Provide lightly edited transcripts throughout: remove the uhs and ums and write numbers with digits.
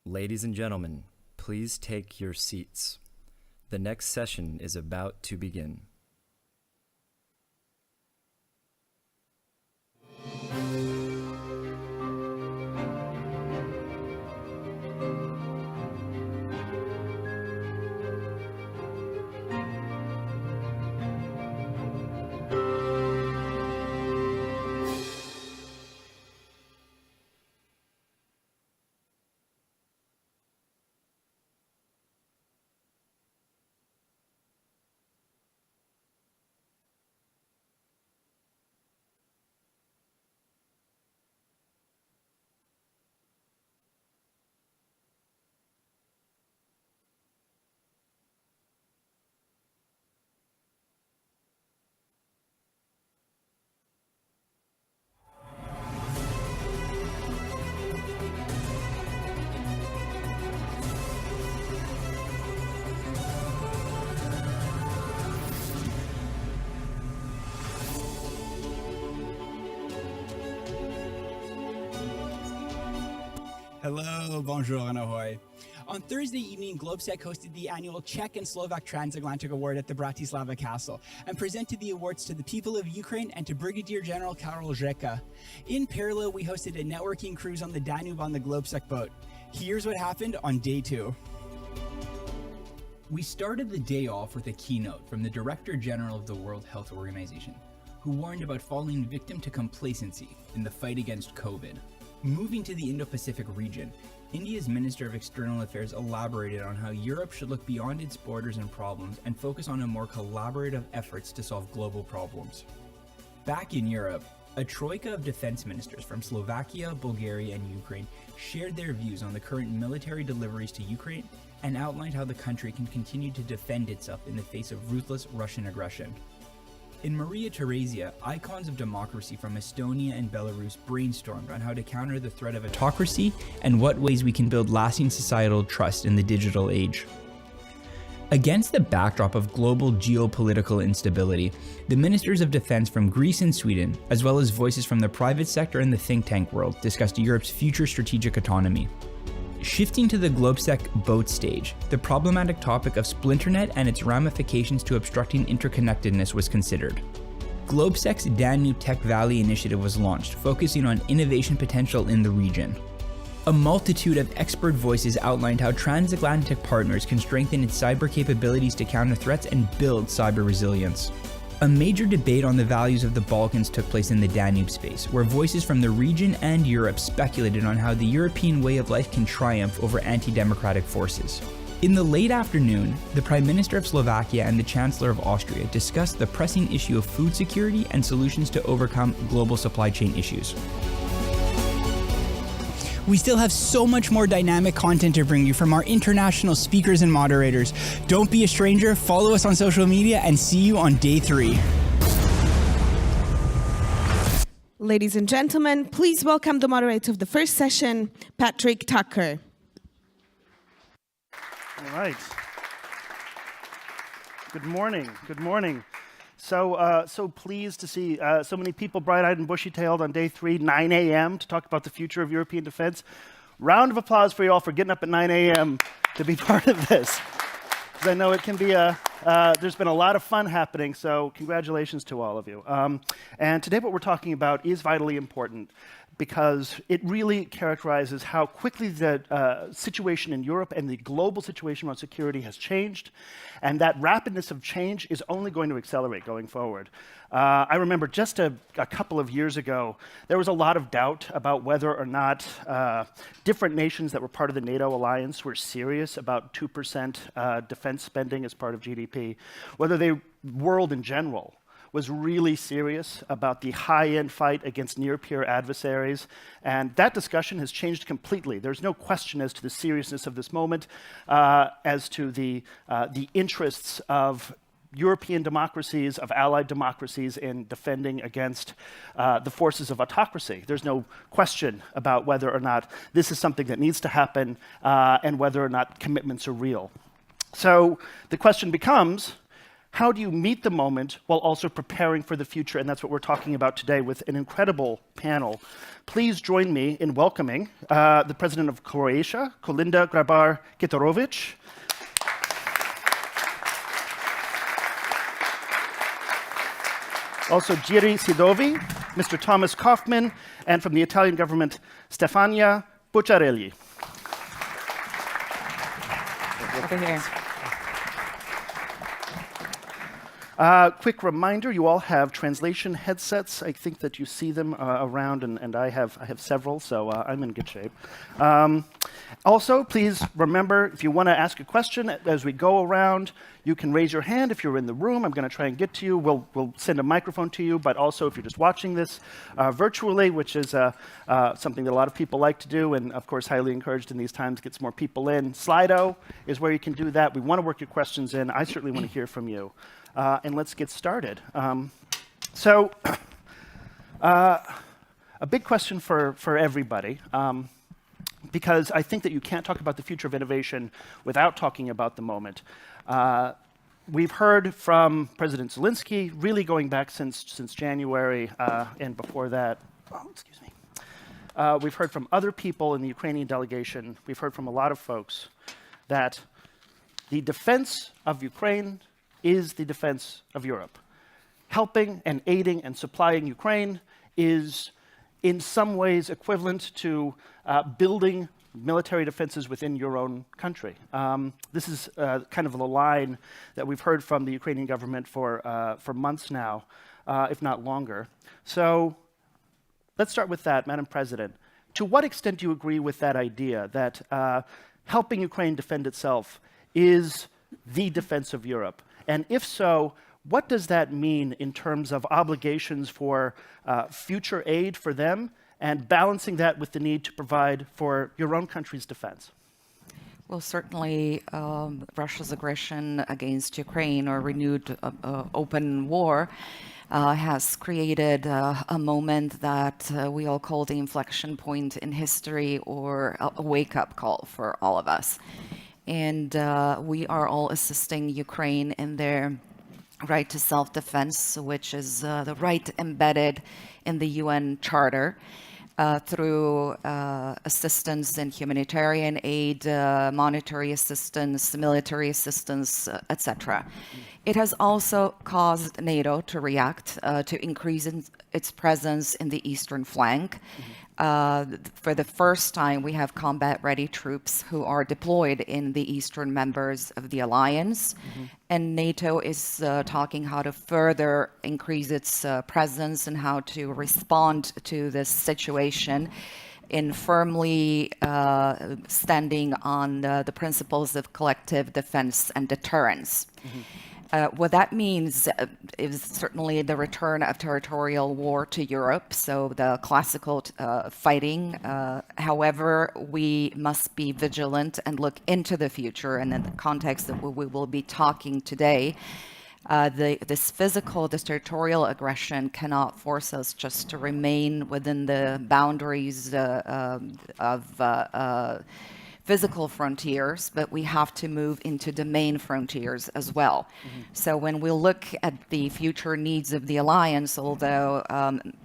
Ladies and gentlemen, please take your seats. The next session is about to begin. Hello, bonjour, and ahoy. On Thursday evening, Globsec hosted the annual Czech and Slovak Transatlantic Award at the Bratislava Castle and presented the awards to the people of Ukraine and to Brigadier General Karol Rzeka. In parallel, we hosted a networking cruise on the Danube on the Globsec boat. Here's what happened on day 2. We started the day off with a keynote from the Director General of the World Health Organization, who warned about falling victim to complacency in the fight against COVID. Moving to the Indo-Pacific region, India's Minister of External Affairs elaborated on how Europe should look beyond its borders and problems and focus on a more collaborative efforts to solve global problems. Back in Europe, a troika of defense ministers from Slovakia, Bulgaria, and Ukraine shared their views on the current military deliveries to Ukraine and outlined how the country can continue to defend itself in the face of ruthless Russian aggression. In Maria Theresia, icons of democracy from Estonia and Belarus brainstormed on how to counter the threat of autocracy and what ways we can build lasting societal trust in the digital age. Against the backdrop of global geopolitical instability, the ministers of defense from Greece and Sweden, as well as voices from the private sector and the think tank world, discussed Europe's future strategic autonomy. Shifting to the Globsec boat stage, the problematic topic of Splinternet and its ramifications to obstructing interconnectedness was considered. Globsec's Danube Tech Valley initiative was launched, focusing on innovation potential in the region. A multitude of expert voices outlined how transatlantic partners can strengthen its cyber capabilities to counter threats and build cyber resilience. A major debate on the values of the Balkans took place in the Danube space, where voices from the region and Europe speculated on how the European way of life can triumph over anti-democratic forces. In the late afternoon, the Prime Minister of Slovakia and the Chancellor of Austria discussed the pressing issue of food security and solutions to overcome global supply chain issues. We still have so much more dynamic content to bring you from our international speakers and moderators. Don't be a stranger, follow us on social media, and see you on day 3. Ladies and gentlemen, please welcome the moderator of the first session, Patrick Tucker. All right. Good morning. Good morning. So pleased to see so many people bright-eyed and bushy-tailed on day 3, 9 a.m. to talk about the future of European defense. Round of applause for you all for getting up at 9 a.m. to be part of this. Because I know it can be there's been a lot of fun happening, so congratulations to all of you. And today what we're talking about is vitally important because it really characterizes how quickly the situation in Europe and the global situation around security has changed, and that rapidness of change is only going to accelerate going forward. I remember just a couple of years ago, there was a lot of doubt about whether or not different nations that were part of the NATO alliance were serious about 2% defense spending as part of GDP, whether the world in general was really serious about the high-end fight against near-peer adversaries, and that discussion has changed completely. There's no question as to the seriousness of this moment, as to the interests of European democracies, of allied democracies in defending against the forces of autocracy. There's no question about whether or not this is something that needs to happen and whether or not commitments are real. So the question becomes, how do you meet the moment while also preparing for the future? And that's what we're talking about today with an incredible panel. Please join me in welcoming the President of Croatia, Kolinda Grabar-Kitarović. Also Jiří, Mr. Thomas Kauffmann, and from the Italian government, Stefania, Pucciarelli. Over here. Quick reminder, you all have translation headsets. I think that you see them around, and I have several, so I'm in good shape. Also, please remember, if you want to ask a question as we go around, you can raise your hand if you're in the room. I'm going to try and get to you. We'll send a microphone to you, but also if you're just watching this virtually, which is something that a lot of people like to do, and of course highly encouraged in these times, gets more people in. Slido is where you can do that. We want to work your questions in. I certainly want to hear from you. And let's get started. A big question for everybody, because I think that you can't talk about the future of innovation without talking about the moment. We've heard from President Zelensky, really going back since January, and before that, we've heard from other people in the Ukrainian delegation. We've heard from a lot of folks that the defense of Ukraine is the defense of Europe. Helping and aiding and supplying Ukraine is in some ways equivalent to building military defenses within your own country. This is kind of the line that we've heard from the Ukrainian government for months now, if not longer. So let's start with that, Madam President. To what extent do you agree with that idea that helping Ukraine defend itself is the defense of Europe? And if so, what does that mean in terms of obligations for future aid for them and balancing that with the need to provide for your own country's defense? Well, certainly Russia's aggression against Ukraine or renewed open war has created a moment that we all call the inflection point in history, or a wake-up call for all of us. And we are all assisting Ukraine in their right to self-defense, which is the right embedded in the UN Charter, through assistance in humanitarian aid, monetary assistance, military assistance, etc. It has also caused NATO to react, to increase its presence in the eastern flank. For the first time, we have combat-ready troops who are deployed in the eastern members of the alliance, and NATO is talking how to further increase its presence and how to respond to this situation in firmly standing on the principles of collective defense and deterrence. What that means is certainly the return of territorial war to Europe, so the classical fighting. However, we must be vigilant and look into the future, and in the context that we will be talking today, this territorial aggression cannot force us just to remain within the boundaries of physical frontiers, but we have to move into domain frontiers as well. So when we look at the future needs of the alliance, although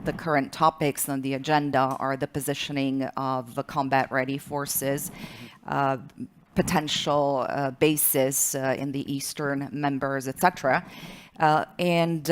the current topics on the agenda are the positioning of the combat-ready forces, potential bases in the eastern members, etc., and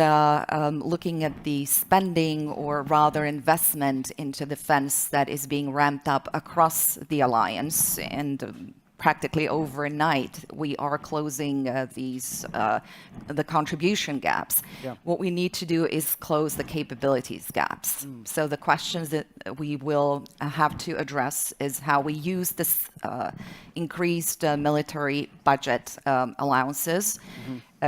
looking at the spending, or rather investment into defense that is being ramped up across the alliance, and practically overnight we are closing the contribution gaps. What we need to do is close the capabilities gaps. So the questions that we will have to address is how we use this increased military budget allowances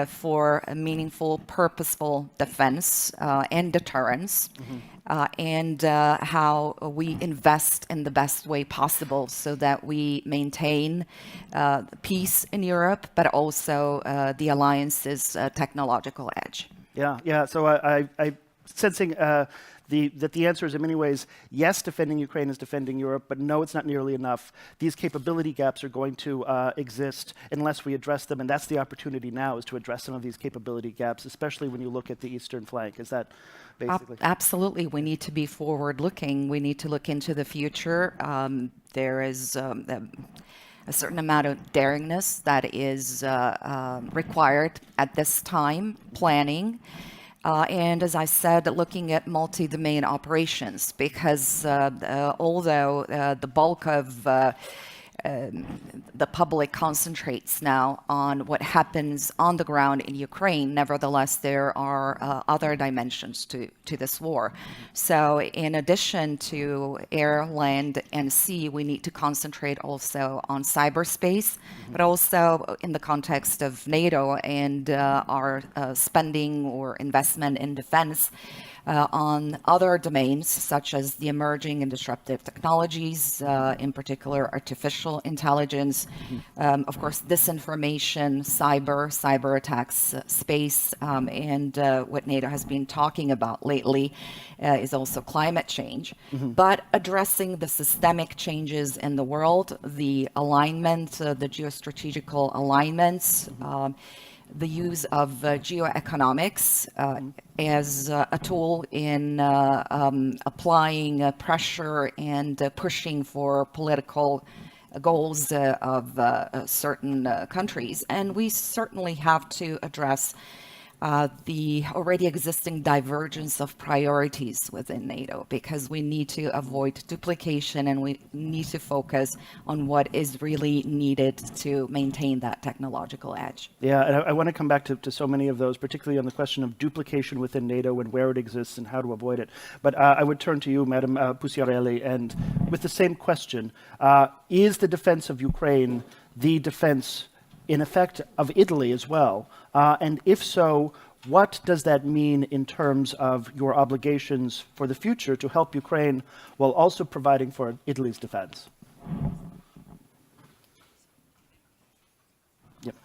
for a meaningful, purposeful defense and deterrence, and how we invest in the best way possible so that we maintain peace in Europe, but also the alliance's technological edge. Yeah. So I'm sensing that the answer is in many ways, yes, defending Ukraine is defending Europe, but no, it's not nearly enough. These capability gaps are going to exist unless we address them, and that's the opportunity now, is to address some of these capability gaps, especially when you look at the eastern flank. Is that basically? Absolutely. We need to be forward-looking. We need to look into the future. There is a certain amount of daringness that is required at this time, planning. And as I said, looking at multi-domain operations, because although the bulk of the public concentrates now on what happens on the ground in Ukraine, nevertheless, there are other dimensions to this war. So in addition to air, land, and sea, we need to concentrate also on cyberspace, but also in the context of NATO and our spending or investment in defense. On other domains, such as the emerging and disruptive technologies, in particular artificial intelligence, of course, disinformation, cyber attacks, space, and what NATO has been talking about lately is also climate change. But addressing the systemic changes in the world, the alignment, the geostrategical alignments, the use of geoeconomics as a tool in applying pressure and pushing for political goals of certain countries. And we certainly have to address the already existing divergence of priorities within NATO, because we need to avoid duplication and we need to focus on what is really needed to maintain that technological edge. Yeah, and I want to come back to so many of those, particularly on the question of duplication within NATO and where it exists and how to avoid it. But I would turn to you, Madam Pucciarelli, and with the same question, is the defense of Ukraine the defense, in effect, of Italy as well? And if so, what does that mean in terms of your obligations for the future to help Ukraine while also providing for Italy's defense? Yep.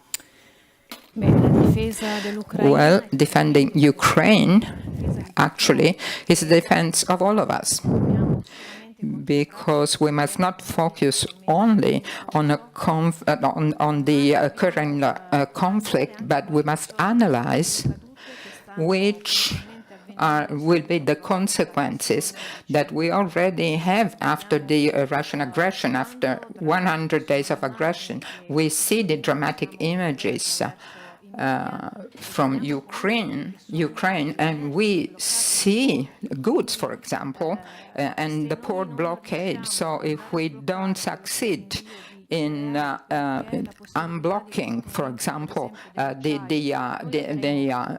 Well, defending Ukraine actually is the defense of all of us, because we must not focus only on the current conflict, but we must analyze which will be the consequences that we already have after the Russian aggression, after 100 days of aggression. We see the dramatic images from Ukraine, and we see goods, for example, and the port blockade. So if we don't succeed in unblocking, for example, the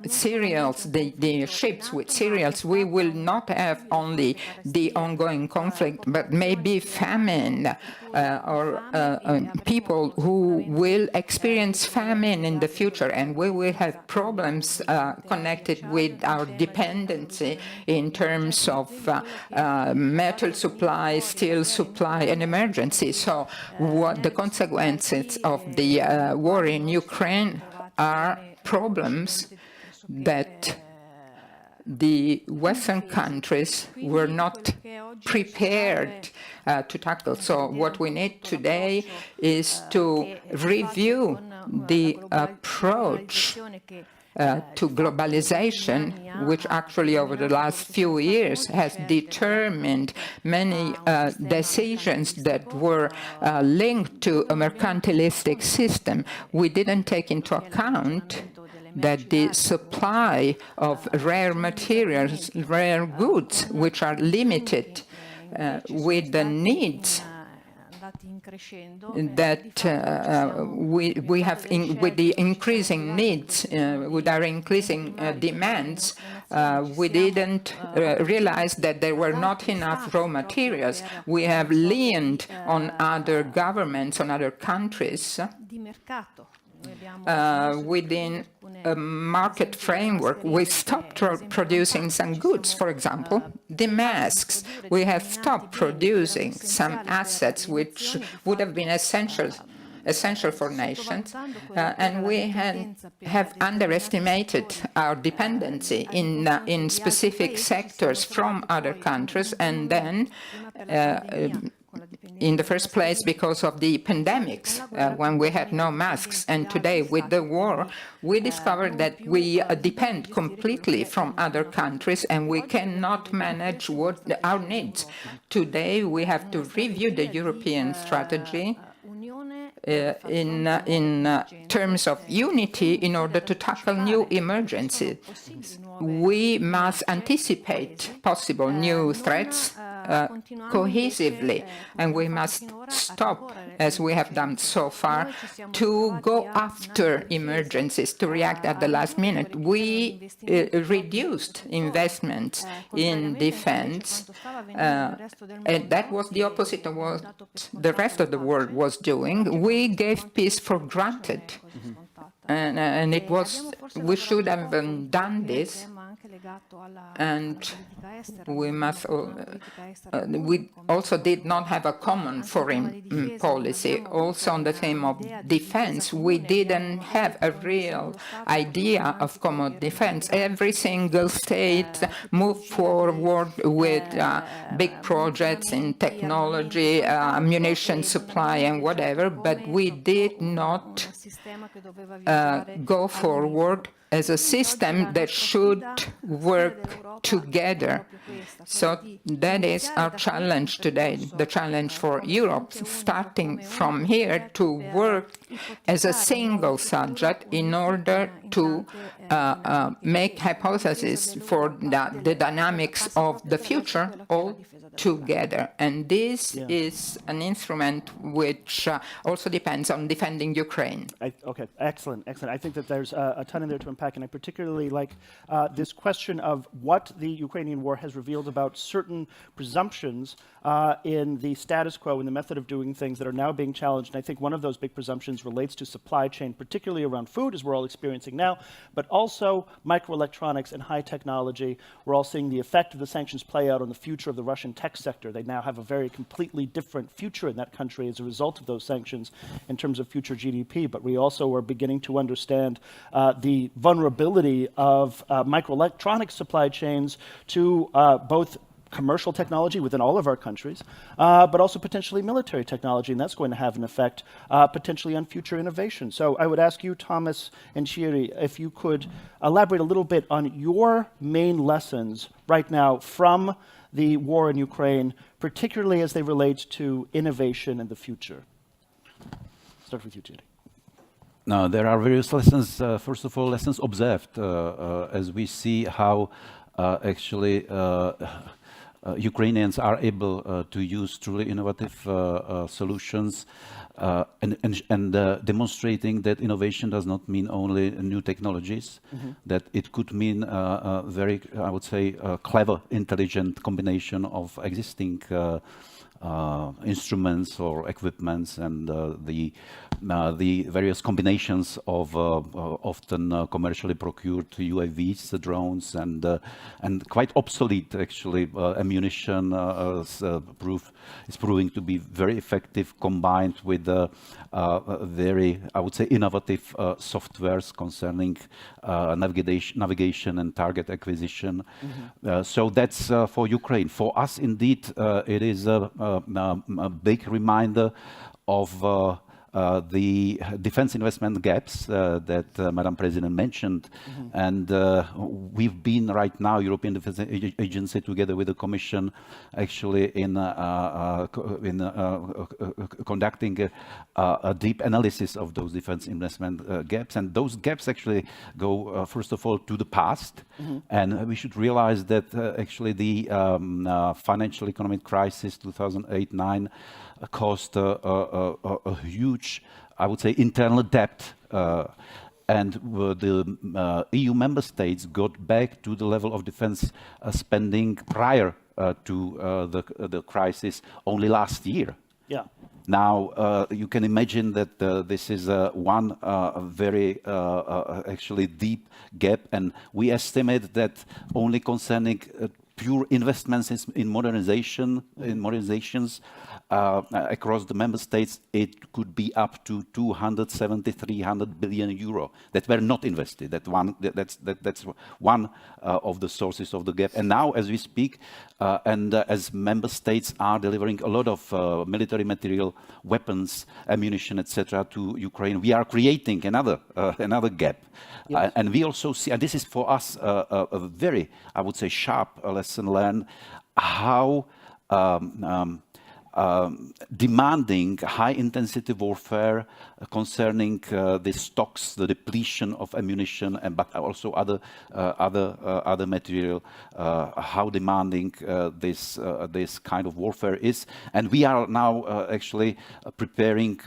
cereals, the ships with cereals, we will not have only the ongoing conflict, but maybe famine, or people who will experience famine in the future, and we will have problems connected with our dependency in terms of metal supply, steel supply, and emergency. So what the consequences of the war in Ukraine are problems that the Western countries were not prepared to tackle. So what we need today is to review the approach to globalization, which actually over the last few years has determined many decisions that were linked to a mercantilistic system. We didn't take into account that the supply of rare materials, rare goods, which are limited with the needs that we have with the increasing needs, with our increasing demands, we didn't realize that there were not enough raw materials. We have leaned on other governments, on other countries, within a market framework. We stopped producing some goods, for example, the masks. We have stopped producing some assets which would have been essential essential for nations, and we have underestimated our dependency in specific sectors from other countries, and then in the first place because of the pandemics, when we had no masks, and today with the war, we discovered that we depend completely from other countries and we cannot manage our needs. Today we have to review the European strategy in terms of unity in order to tackle new emergencies. We must anticipate possible new threats cohesively, and we must stop, as we have done so far, to go after emergencies, to react at the last minute. We reduced investments in defense, and that was the opposite of what the rest of the world was doing. We gave peace for granted. And it was, we should have done this, and we must. We also did not have a common foreign policy. Also, on the theme of defense, we didn't have a real idea of common defense. Every single state moved forward with big projects in technology, ammunition supply, and whatever, but we did not go forward as a system that should work together. So that is our challenge today, the challenge for Europe, starting from here to work as a single subject in order to make hypotheses for the dynamics of the future all together. And this is an instrument which also depends on defending Ukraine. Okay, excellent, excellent. I think that there's a ton in there to unpack, and I particularly like this question of what the Ukrainian war has revealed about certain presumptions in the status quo, in the method of doing things that are now being challenged. And I think one of those big presumptions relates to supply chain, particularly around food, as we're all experiencing now, but also microelectronics and high technology. We're all seeing the effect of the sanctions play out on the future of the Russian tech sector. They now have a very completely different future in that country as a result of those sanctions in terms of future GDP. But we also are beginning to understand the vulnerability of microelectronic supply chains to both commercial technology within all of our countries, but also potentially military technology, and that's going to have an effect potentially on future innovation. So I would ask you, Thomas and Jiří, if you could elaborate a little bit on your main lessons right now from the war in Ukraine, particularly as they relate to innovation and the future. Start with you, Jiří. Now, there are various lessons. First of all, lessons observed as we see how actually Ukrainians are able to use truly innovative solutions and demonstrating that innovation does not mean only new technologies, that it could mean a very, I would say, clever, intelligent combination of existing instruments or equipments and the various combinations of often commercially procured UAVs, drones, and quite obsolete actually ammunition is proving to be very effective, combined with very, I would say, innovative softwares concerning navigation and target acquisition. So that's for Ukraine. For us, indeed, it is a big reminder of the defense investment gaps that Madam President mentioned. And we've been right now, European Defense Agency, together with the Commission, actually in conducting a deep analysis of those defense investment gaps. And those gaps actually go, first of all, to the past. And we should realize that actually the financial economic crisis 2008-9 caused a huge, I would say, internal debt. And the EU member states got back to the level of defense spending prior to the crisis only last year. Yeah. Now, you can imagine that this is one very actually deep gap, and we estimate that only concerning pure investments in modernizations, across the member states, it could be up to 270, 300 billion euro that were not invested. That's one of the sources of the gap. And now, as we speak, as member states are delivering a lot of military material, weapons, ammunition, etc., to Ukraine, we are creating another gap. Yes. And we also see, and this is for us a very, I would say, sharp lesson learned, how demanding high-intensity warfare concerning the stocks, the depletion of ammunition, and but also other material, how demanding this kind of warfare is. And we are now actually preparing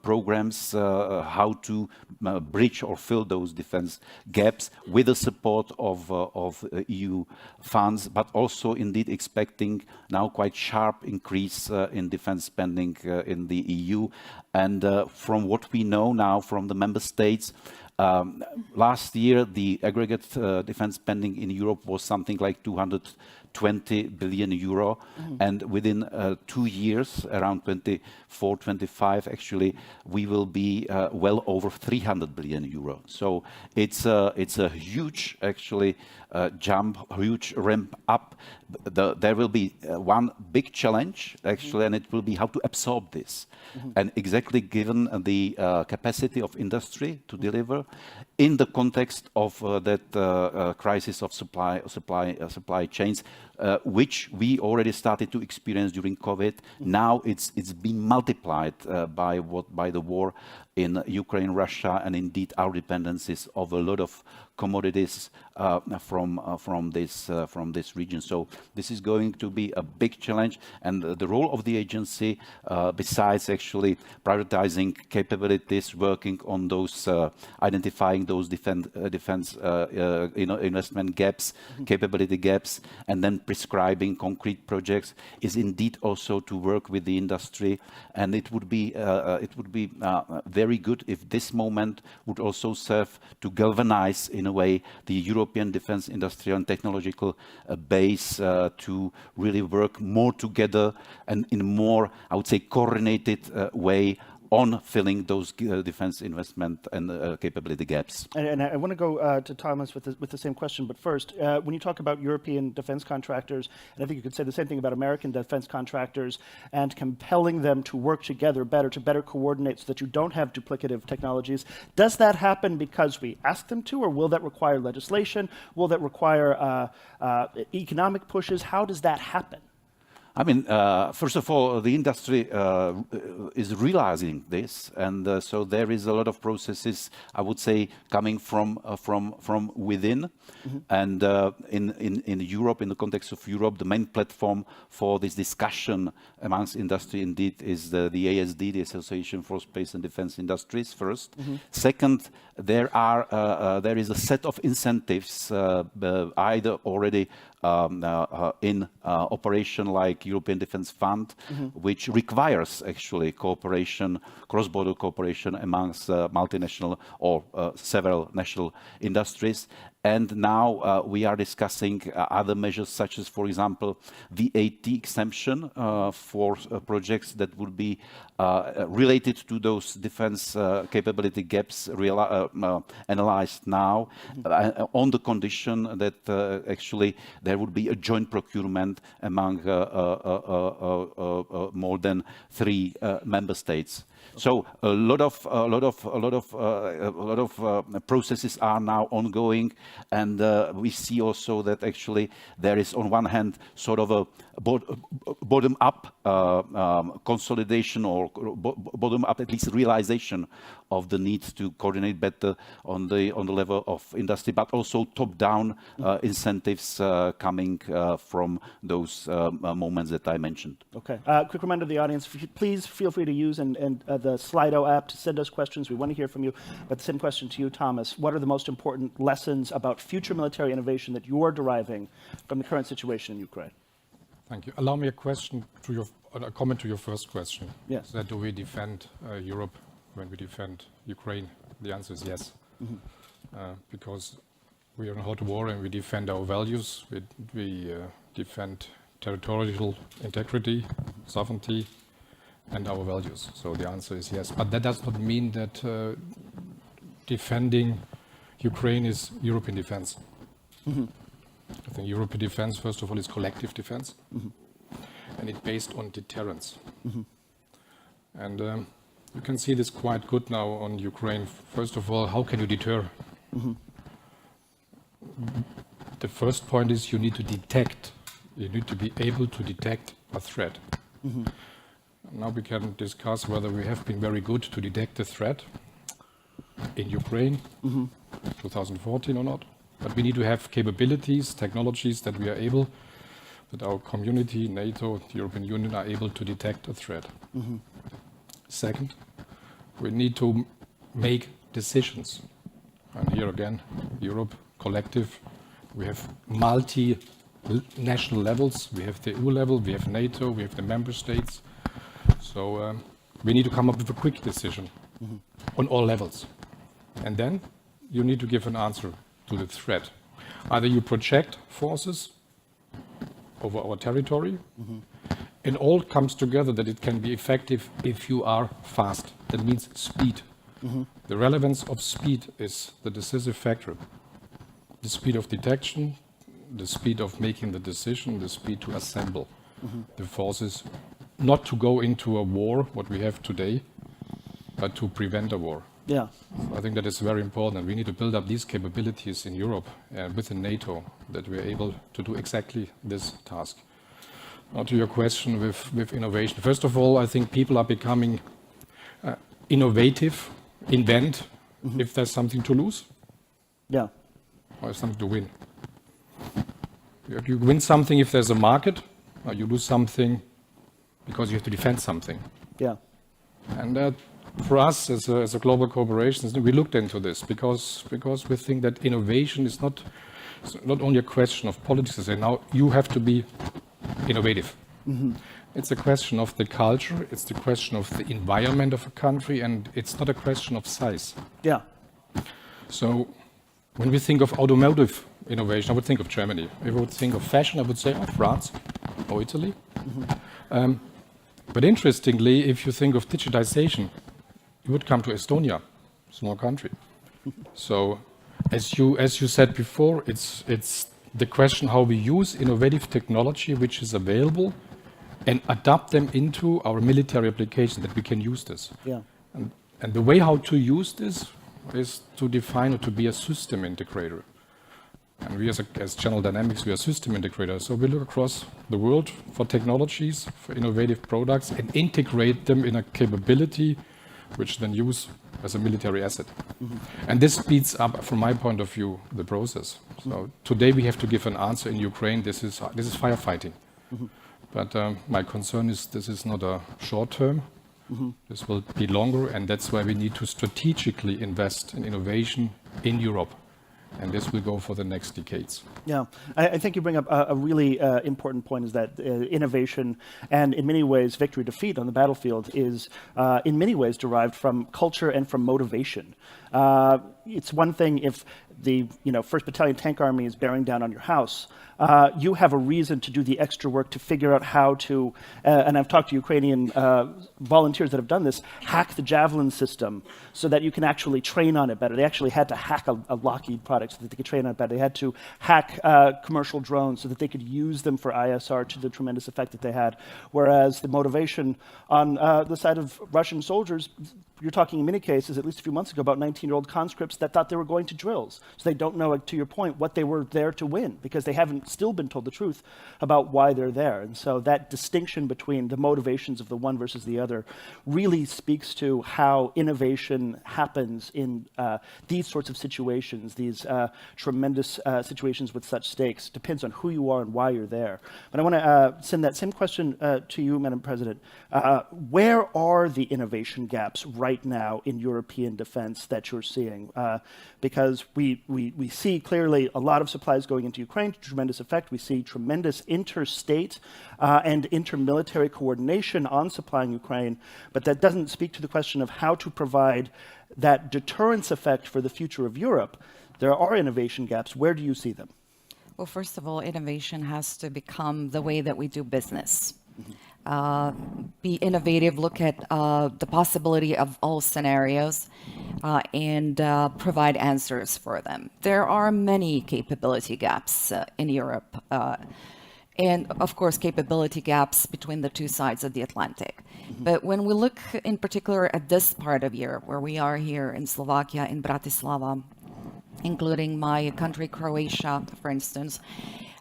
programs how to bridge or fill those defense gaps with the support of EU funds, but also indeed expecting now quite sharp increase in defense spending in the EU. And from what we know now from the member states, last year the aggregate defense spending in Europe was something like 220 billion euro, and within 2 years, around 24, 25, actually, we will be well over 300 billion euro. So it's a huge, actually, jump, huge ramp up. There will be one big challenge, actually, and it will be how to absorb this. And exactly given the capacity of industry to deliver in the context of that crisis of supply chains, which we already started to experience during COVID. Now it's been multiplied by the war in Ukraine, Russia, and indeed our dependencies of a lot of commodities from this region. So this is going to be a big challenge, and the role of the agency, besides actually prioritizing capabilities, working on those, identifying those defense investment gaps, capability gaps, and then prescribing concrete projects, is indeed also to work with the industry. And it would be very good if this moment would also serve to galvanize in a way the European defense industrial and technological base to really work more together and in a more, I would say, coordinated way on filling those defense investment and capability gaps. And I want to go to Thomas with the same question, but first, when you talk about European defense contractors, and I think you could say the same thing about American defense contractors, and compelling them to work together better, to better coordinate so that you don't have duplicative technologies, does that happen because we ask them to, or will that require legislation? Will that require economic pushes? How does that happen? I mean, first of all, the industry is realizing this, and so there is a lot of processes, I would say, coming from within. And in Europe, in the context of Europe, the main platform for this discussion amongst industry indeed is the ASD, the Association for Space and Defense Industries, first. Second, there is a set of incentives either already in operation, like European Defence Fund, which requires actually cooperation, cross-border cooperation amongst multinational or several national industries. And now we are discussing other measures, such as, for example, VAT exemption for projects that would be related to those defense capability gaps analyzed now, on the condition that actually there would be a joint procurement among more than 3 member states. So a lot of processes are now ongoing, and we see also that actually there is, on one hand, sort of a bottom-up consolidation, or bottom-up at least realization of the need to coordinate better on the level of industry, but also top-down incentives coming from those moments that I mentioned. Okay. Quick reminder to the audience, please feel free to use the Slido app to send us questions. We want to hear from you. But the same question to you, Thomas. What are the most important lessons about future military innovation that you are deriving from the current situation in Ukraine? Thank you. Allow me a comment to your first question. Yes. That do we defend Europe when we defend Ukraine? The answer is yes. Because we are in a hot war and we defend our values. We defend territorial integrity, sovereignty, and our values. So the answer is yes. But that does not mean that defending Ukraine is European defense. I think European defense, first of all, is collective defense, and it's based on deterrence. And you can see this quite good now on Ukraine. First of all, how can you deter? The first point is you need to detect. You need to be able to detect a threat. Now we can discuss whether we have been very good to detect the threat in Ukraine, 2014 or not. But we need to have capabilities, technologies that we are able, that our community, NATO, the European Union are able to detect a threat. Second, we need to make decisions. And here again, Europe, collective. We have multi-national levels. We have the EU level, we have NATO, we have the member states. So we need to come up with a quick decision on all levels. And then you need to give an answer to the threat. Either you project forces over our territory, and all comes together that it can be effective if you are fast. That means speed. The relevance of speed is the decisive factor. The speed of detection, the speed of making the decision, the speed to assemble the forces, not to go into a war, what we have today, but to prevent a war. Yeah. I think that is very important. We need to build up these capabilities in Europe within NATO, that we are able to do exactly this task. Now to your question with innovation. First of all, I think people are becoming innovative, invent if there's something to lose. Yeah. Or something to win. You win something if there's a market, or you lose something because you have to defend something. Yeah. And for us as a global corporation, we looked into this because we think that innovation is not only a question of politics. Say now you have to be innovative. It's a question of the culture. It's the question of the environment of a country, and it's not a question of size. Yeah. So when we think of automotive innovation, I would think of Germany. If I would think of fashion, I would say France or Italy. But interestingly, if you think of digitization, you would come to Estonia, small country. So as you said before, it's the question how we use innovative technology which is available and adapt them into our military application, that we can use this. Yeah. And the way how to use this is to define or to be a system integrator. And we as General Dynamics, we are system integrators. So we look across the world for technologies, for innovative products, and integrate them in a capability which then use as a military asset. And this speeds up, from my point of view, the process. So today we have to give an answer in Ukraine. This is firefighting. But my concern is this is not a short term. This will be longer, and that's why we need to strategically invest in innovation in Europe. And this will go for the next decades. Yeah, I think you bring up a really important point, is that innovation and in many ways victory defeat on the battlefield is in many ways derived from culture and from motivation. It's one thing if the 1st Battalion Tank Army is bearing down on your house. You have a reason to do the extra work to figure out how to, and I've talked to Ukrainian volunteers that have done this, hack the Javelin system so that you can actually train on it better. They actually had to hack a Lockheed product so that they could train on it better. They had to hack commercial drones so that they could use them for ISR to the tremendous effect that they had. Whereas the motivation on the side of Russian soldiers, you're talking in many cases, at least a few months ago, about 19-year-old conscripts that thought they were going to drills. So they don't know, to your point, what they were there to win, because they haven't still been told the truth about why they're there. And so that distinction between the motivations of the one versus the other really speaks to how innovation happens in these sorts of situations, these tremendous situations with such stakes. Depends on who you are and why you're there. But I want to send that same question to you, Madam President. Where are the innovation gaps right now in European defense that you're seeing? Because we see clearly a lot of supplies going into Ukraine to tremendous effect. We see tremendous interstate and intermilitary coordination on supplying Ukraine, but that doesn't speak to the question of how to provide that deterrence effect for the future of Europe. There are innovation gaps. Where do you see them? Well, first of all, innovation has to become the way that we do business. be innovative, look at the possibility of all scenarios, and provide answers for them. There are many capability gaps in Europe, and of course capability gaps between the two sides of the Atlantic. But when we look in particular at this part of Europe, where we are here in Slovakia, in Bratislava, including my country, Croatia, for instance,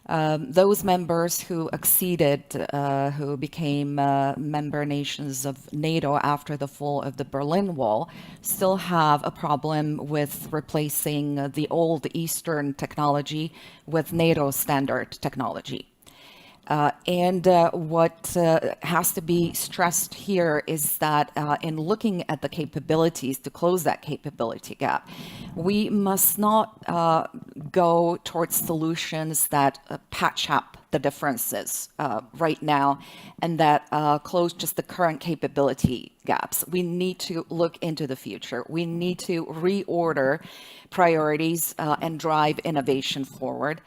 those members who acceded, who became member nations of NATO after the fall of the Berlin Wall, still have a problem with replacing the old Eastern technology with NATO standard technology. And what has to be stressed here is that in looking at the capabilities to close that capability gap, we must not go towards solutions that patch up the differences right now and that close just the current capability gaps. We need to look into the future. We need to reorder priorities and drive innovation forward.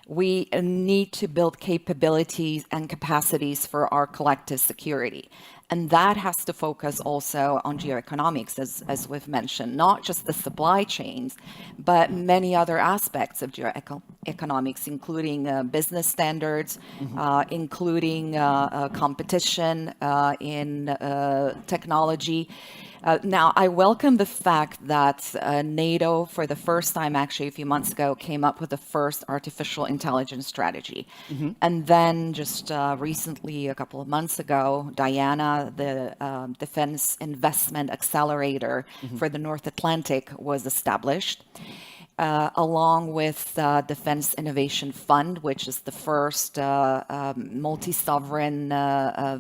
We need to build capabilities and capacities for our collective security. And that has to focus also on geoeconomics, as we've mentioned, not just the supply chains, but many other aspects of geoeconomics, including business standards, including competition in technology. Now, I welcome the fact that NATO, for the first time, actually a few months ago, came up with the first artificial intelligence strategy. And then just recently, a couple of months ago, Diana, the Defense Investment Accelerator for the North Atlantic, was established. Along with Defense Innovation Fund, which is the first multi-sovereign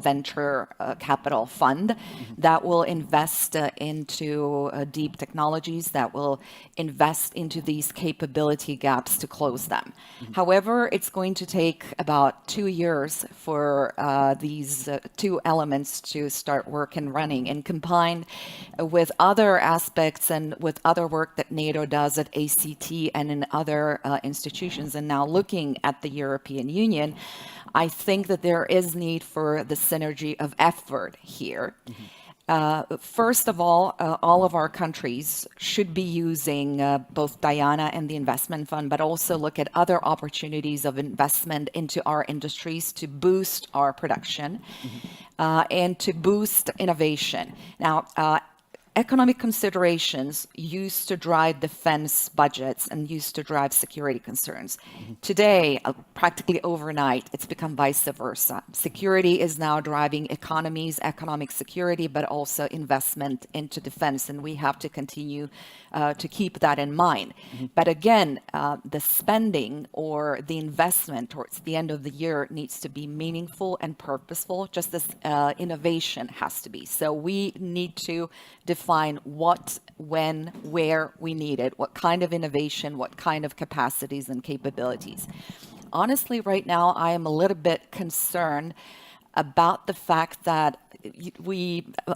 venture capital fund that will invest into deep technologies, that will invest into these capability gaps to close them. However, it's going to take about 2 years for these two elements to start work and running, and combined with other aspects and with other work that NATO does at ACT and in other institutions, and now looking at the European Union, I think that there is need for the synergy of effort here. First of all of our countries should be using both Diana and the investment fund, but also look at other opportunities of investment into our industries to boost our production and to boost innovation. Now, economic considerations used to drive defense budgets and used to drive security concerns. Today, practically overnight, it's become vice versa. Security is now driving economies, economic security, but also investment into defense, and we have to continue to keep that in mind. But again, the spending or the investment towards the end of the year needs to be meaningful and purposeful, just as innovation has to be. So we need to define what, when, where we need it, what kind of innovation, what kind of capacities and capabilities. Honestly, right now, I am a little bit concerned about the fact that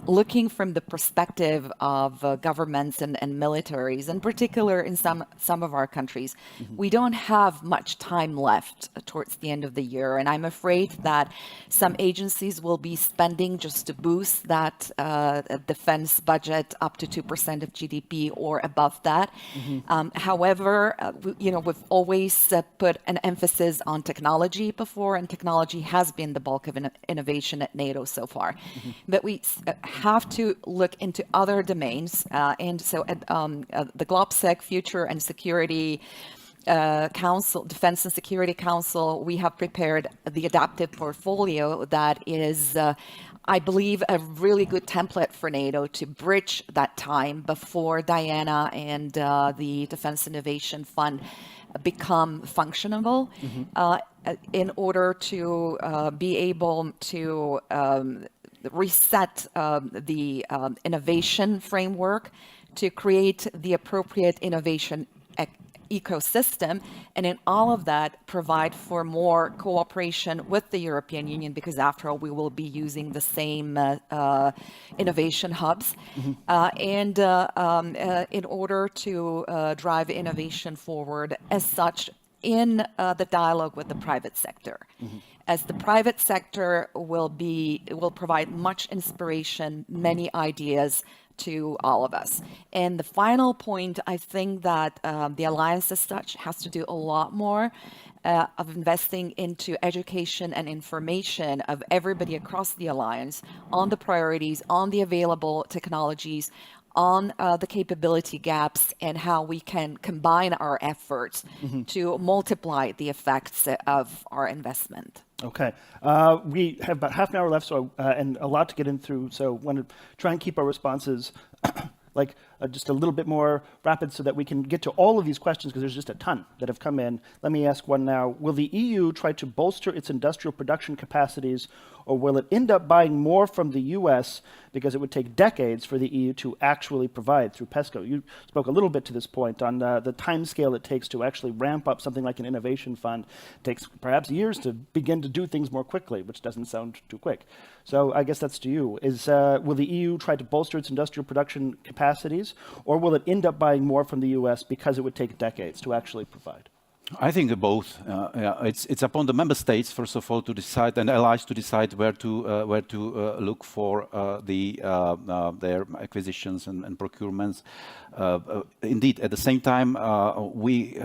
looking from the perspective of governments and militaries, in particular in some of our countries, we don't have much time left towards the end of the year. And I'm afraid that some agencies will be spending just to boost that defense budget up to 2% of GDP or above that. However, we've always put an emphasis on technology before, and technology has been the bulk of innovation at NATO so far. But we have to look into other domains. And so at the GLOBSEC Future and Security Council, Defense and Security Council, we have prepared the adaptive portfolio that is, I believe, a really good template for NATO to bridge that time before Diana and the Defense Innovation Fund become functional in order to be able to reset the innovation framework, to create the appropriate innovation ecosystem, and in all of that provide for more cooperation with the European Union, because after all we will be using the same innovation hubs, and in order to drive innovation forward as such, in the dialogue with the private sector. As the private sector will provide much inspiration, many ideas to all of us. And the final point, I think that the alliance as such has to do a lot more of investing into education and information of everybody across the alliance on the priorities, on the available technologies, on the capability gaps, and how we can combine our efforts to multiply the effects of our investment. Okay. We have about half an hour left, so and a lot to get in through, so I want to try and keep our responses just a little bit more rapid so that we can get to all of these questions, because there's just a ton that have come in. Let me ask one now. Will the EU try to bolster its industrial production capacities, or will it end up buying more from the US because it would take decades for the EU to actually provide through PESCO? You spoke a little bit to this point on the time scale it takes to actually ramp up something like an innovation fund. It takes perhaps years to begin to do things more quickly, which doesn't sound too quick. So I guess that's to you. Will the EU try to bolster its industrial production capacities, or will it end up buying more from the US because it would take decades to actually provide? I think both. It's upon the member states, first of all, to decide, and allies to decide where to look for their acquisitions and procurements. Indeed, at the same time, we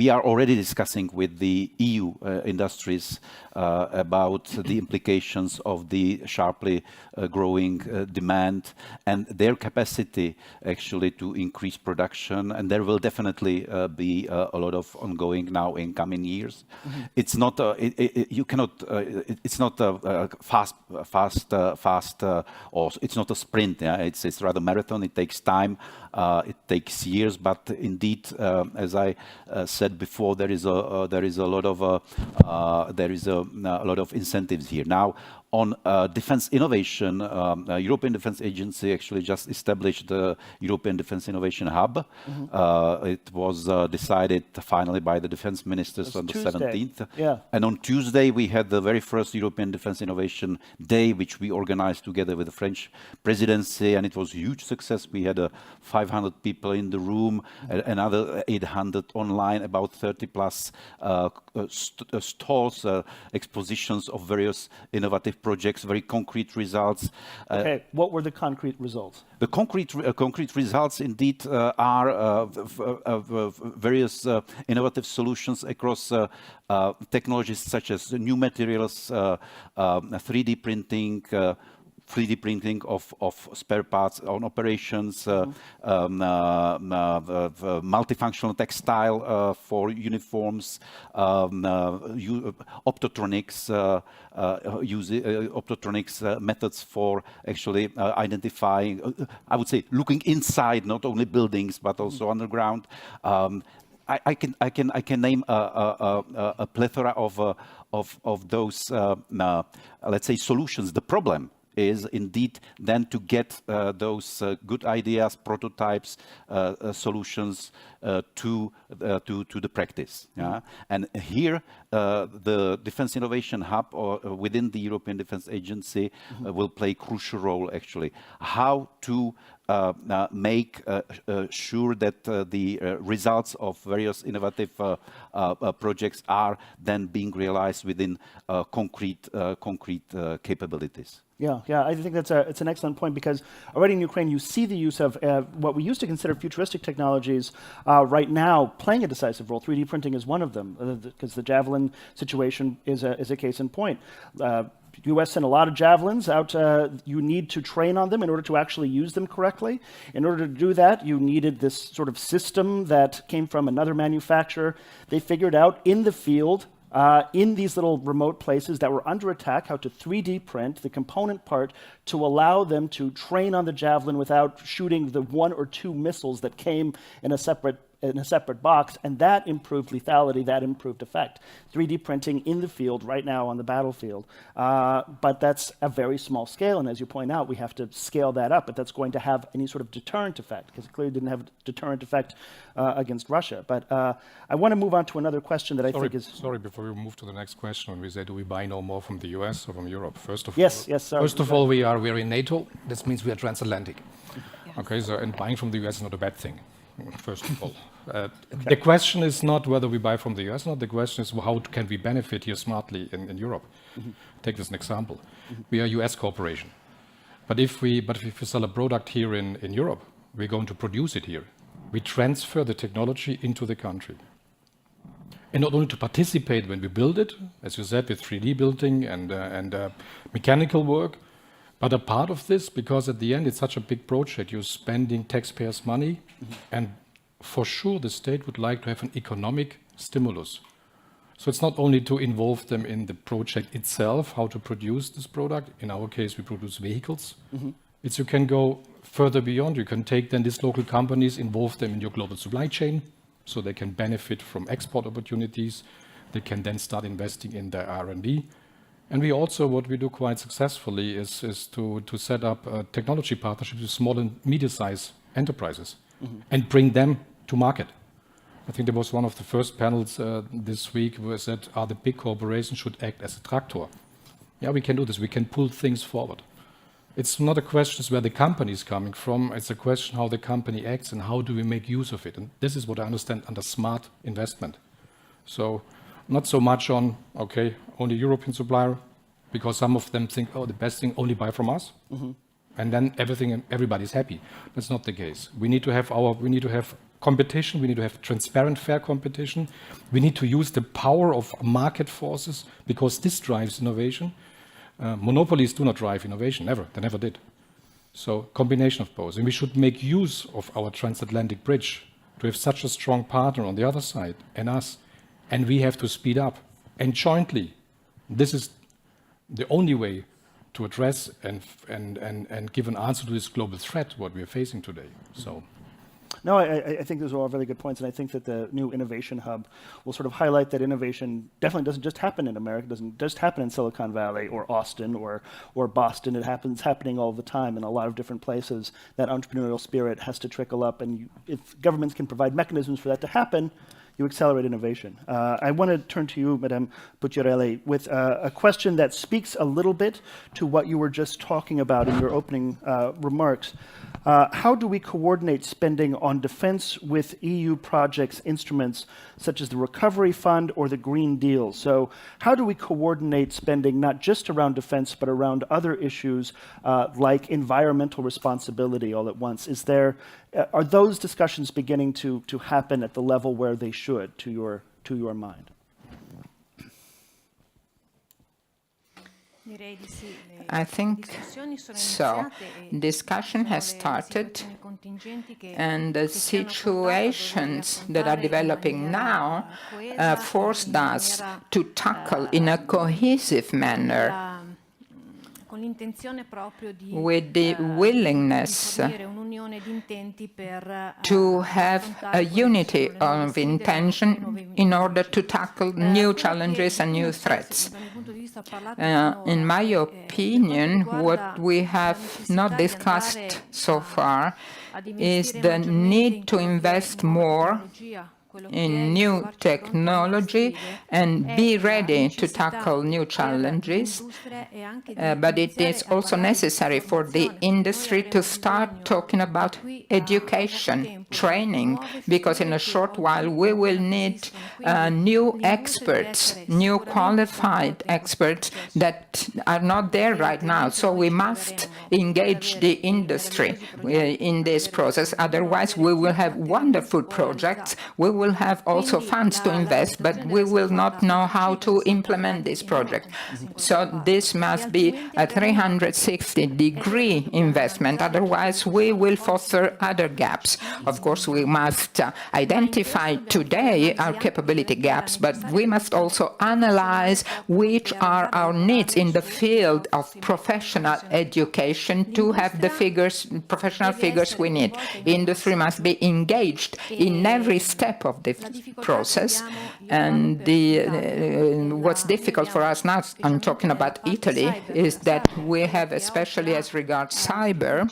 are already discussing with the EU industries about the implications of the sharply growing demand and their capacity actually to increase production. And there will definitely be a lot of ongoing now in coming years. It's not you cannot. It's not a fast, or it's not a sprint. Yeah? It's rather marathon. It takes time. It takes years, but indeed, as I said before, there is a lot of incentives here now. On defense innovation, European Defense Agency actually just established the European Defense Innovation Hub. It was decided finally by the defense ministers on the 17th. Yeah. And on Tuesday, we had the very first European Defense Innovation Day, which we organized together with the French presidency, and it was a huge success. We had 500 people in the room, another 800 online, about 30 plus stalls, expositions of various innovative projects, very concrete results. Okay, what were the concrete results? The concrete results indeed are various innovative solutions across technologies such as new materials, 3D printing, 3D printing of spare parts on operations, multifunctional textile for uniforms, optotronics, optotronics methods for actually identifying, I would say, looking inside not only buildings but also underground. I can name a plethora of those, let's say, solutions. The problem is indeed then to get those good ideas, prototypes, solutions to the practice. Yeah? And here, the Defense Innovation Hub within the European Defense Agency will play a crucial role, actually. How to make sure that the results of various innovative projects are then being realized within concrete capabilities. Yeah, I think it's an excellent point, because already in Ukraine you see the use of what we used to consider futuristic technologies right now playing a decisive role. 3D printing is one of them, because the Javelin situation is a case in point. U.S. sent a lot of Javelins out. You need to train on them in order to actually use them correctly. In order to do that, you needed this sort of system that came from another manufacturer. They figured out in the field, in these little remote places that were under attack, how to 3D print the component part to allow them to train on the Javelin without shooting the 1 or 2 missiles that came in a separate box, and that improved lethality, that improved effect. 3D printing in the field right now on the battlefield. But that's a very small scale, and as you point out, we have to scale that up, but that's going to have any sort of deterrent effect, because it clearly didn't have a deterrent effect against Russia. But I want to move on to another question that I think is... Sorry, before we move to the next question, when we say, do we buy no more from the US or from Europe? First of all, we're in NATO. This means we are transatlantic. Okay, so and buying from the US is not a bad thing. first of all. The question is not whether we buy from the US, not the question is how can we benefit here smartly in Europe. Take this an example. We are a US corporation. But if we sell a product here in Europe, we're going to produce it here. We transfer the technology into the country. And not only to participate when we build it, as you said, with 3D building and mechanical work, but a part of this, because at the end it's such a big project, you're spending taxpayers' money, and for sure the state would like to have an economic stimulus. So it's not only to involve them in the project itself, how to produce this product. In our case, we produce vehicles. It's you can go further beyond. You can take then these local companies, involve them in your global supply chain, so they can benefit from export opportunities. They can then start investing in their R&D. And we also, what we do quite successfully is to set up technology partnerships with small and medium-sized enterprises and bring them to market. I think there was one of the first panels this week where said, the big corporations should act as a tractor. Yeah, we can do this. We can pull things forward. It's not a question where the company is coming from. It's a question how the company acts and how do we make use of it. And this is what I understand under smart investment. So not so much on, okay, only European supplier, because some of them think, the best thing, only buy from us. And then everybody's happy. That's not the case. We need to have competition. We need to have transparent, fair competition. We need to use the power of market forces because this drives innovation. Monopolies do not drive innovation, never. They never did. So combination of both. And we should make use of our transatlantic bridge to have such a strong partner on the other side and us. And we have to speed up. And jointly, this is the only way to address and give an answer to this global threat, what we are facing today. So. No, I think those are all really good points, and I think that the new innovation hub will sort of highlight that innovation definitely doesn't just happen in America, doesn't just happen in Silicon Valley or Austin or Boston. It's happening all the time in a lot of different places. That entrepreneurial spirit has to trickle up, and if governments can provide mechanisms for that to happen, you accelerate innovation. I want to turn to you, Madame Pucciarelli, with a question that speaks a little bit to what you were just talking about in your opening remarks. How do we coordinate spending on defense with EU projects, instruments such as the Recovery Fund or the Green Deal? So how do we coordinate spending not just around defense, but around other issues like environmental responsibility all at once? Are those discussions beginning to happen at the level where they should, to your mind? I think so. Discussion has started, and the situations that are developing now forced us to tackle in a cohesive manner with the willingness to have a unity of intention in order to tackle new challenges and new threats. In my opinion, what we have not discussed so far is the need to invest more in new technology and be ready to tackle new challenges. But it is also necessary for the industry to start talking about education, training, because in a short while we will need new experts, new qualified experts that are not there right now. So we must engage the industry in this process. Otherwise, we will have wonderful projects. We will have also funds to invest, but we will not know how to implement this project. So this must be a 360-degree investment. Otherwise, we will foster other gaps. Of course, we must identify today our capability gaps, but we must also analyze which are our needs in the field of professional education to have the professional figures we need. Industry must be engaged in every step of the process. And what's difficult for us now, I'm talking about Italy, is that we have, especially as regards cyber,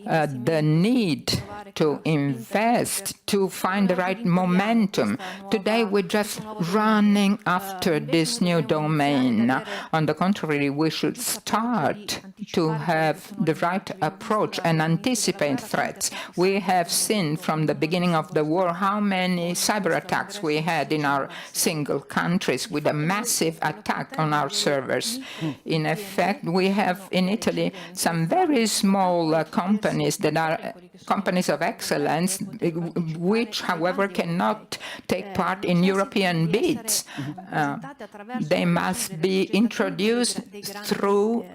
the need to invest, to find the right momentum. Today, we're just running after this new domain. On the contrary, we should start to have the right approach and anticipate threats. We have seen from the beginning of the war how many cyber attacks we had in our single countries, with a massive attack on our servers. In effect, we have in Italy some very small companies that are companies of excellence, which, however, cannot take part in European bids. They must be introduced through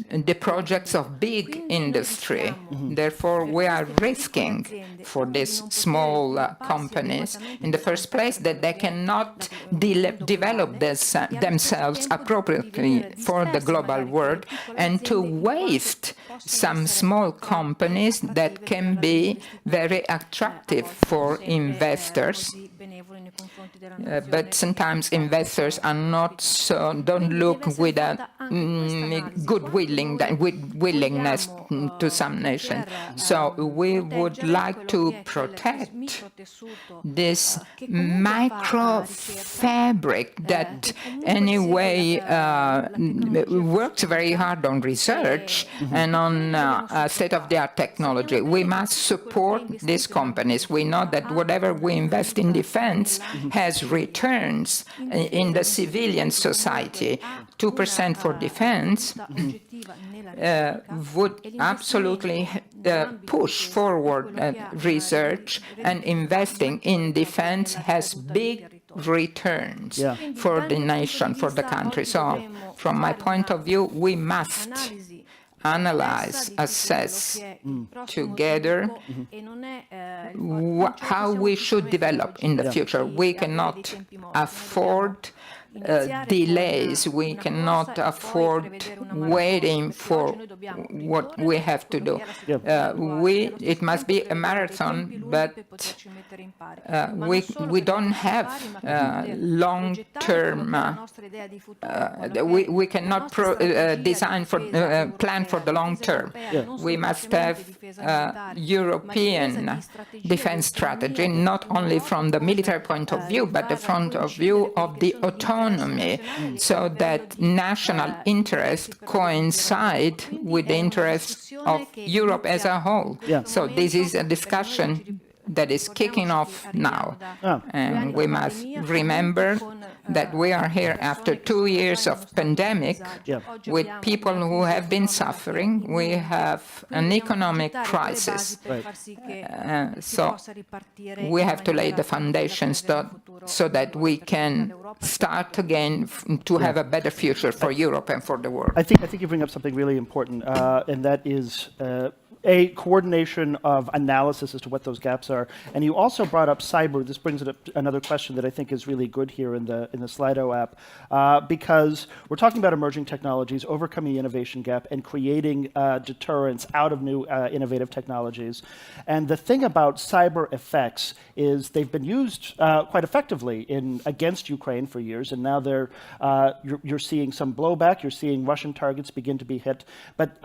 the projects of big industry. Therefore, we are risking for these small companies, in the first place, that they cannot develop themselves appropriately for the global world, and to waste some small companies that can be very attractive for investors. But sometimes investors are not so, don't look with a willingness to some nation. So we would like to protect this micro fabric that anyway works very hard on research and on state-of-the-art technology. We must support these companies. We know that whatever we invest in defense has returns in the civilian society. 2% for defense would absolutely push forward research, and investing in defense has big returns for the nation, for the country. So from my point of view, we must analyze, assess together how we should develop in the future. We cannot afford delays. We cannot afford waiting for what we have to do. It must be a marathon, but we don't have long-term. We cannot plan for the long term. We must have European defense strategy, not only from the military point of view, but the point of view of the autonomy, so that national interests coincide with the interests of Europe as a whole. So this is a discussion that is kicking off now. And we must remember that we are here after 2 years of pandemic with people who have been suffering. We have an economic crisis. So we have to lay the foundations so that we can start again to have a better future for Europe and for the world. I think you bring up something really important, and that is a coordination of analysis as to what those gaps are. And you also brought up cyber. This brings up another question that I think is really good here in the Slido app, because we're talking about emerging technologies, overcoming the innovation gap, and creating deterrence out of new innovative technologies. And the thing about cyber effects is they've been used quite effectively against Ukraine for years, and now you're seeing some blowback. You're seeing Russian targets begin to be hit, but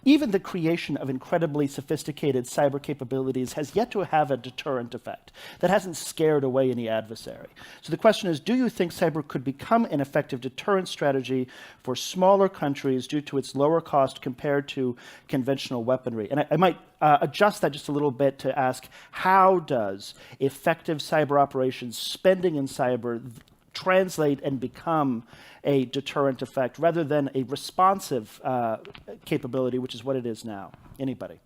even the creation of incredibly sophisticated cyber capabilities has yet to have a deterrent effect that hasn't scared away any adversary. So the question is, do you think cyber could become an effective deterrent strategy for smaller countries due to its lower cost compared to conventional weaponry? And I might adjust that just a little bit to ask, how does effective cyber operations, spending in cyber, translate and become a deterrent effect rather than a responsive capability, which is what it is now? Anybody?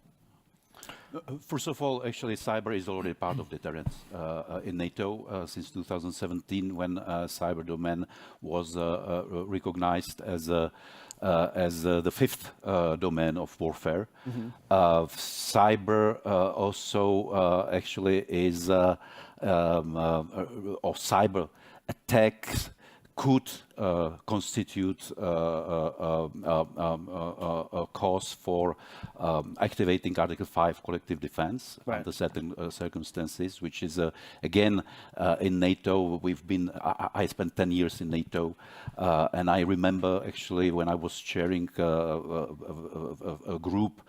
First of all, actually, cyber is already part of deterrence in NATO since 2017, when cyber domain was recognized as the fifth domain of warfare. Cyber also actually is, or cyber attacks could constitute a cause for activating Article 5 collective defense under certain circumstances, which is, again, in NATO, I spent 10 years in NATO, and I remember actually when I was chairing a group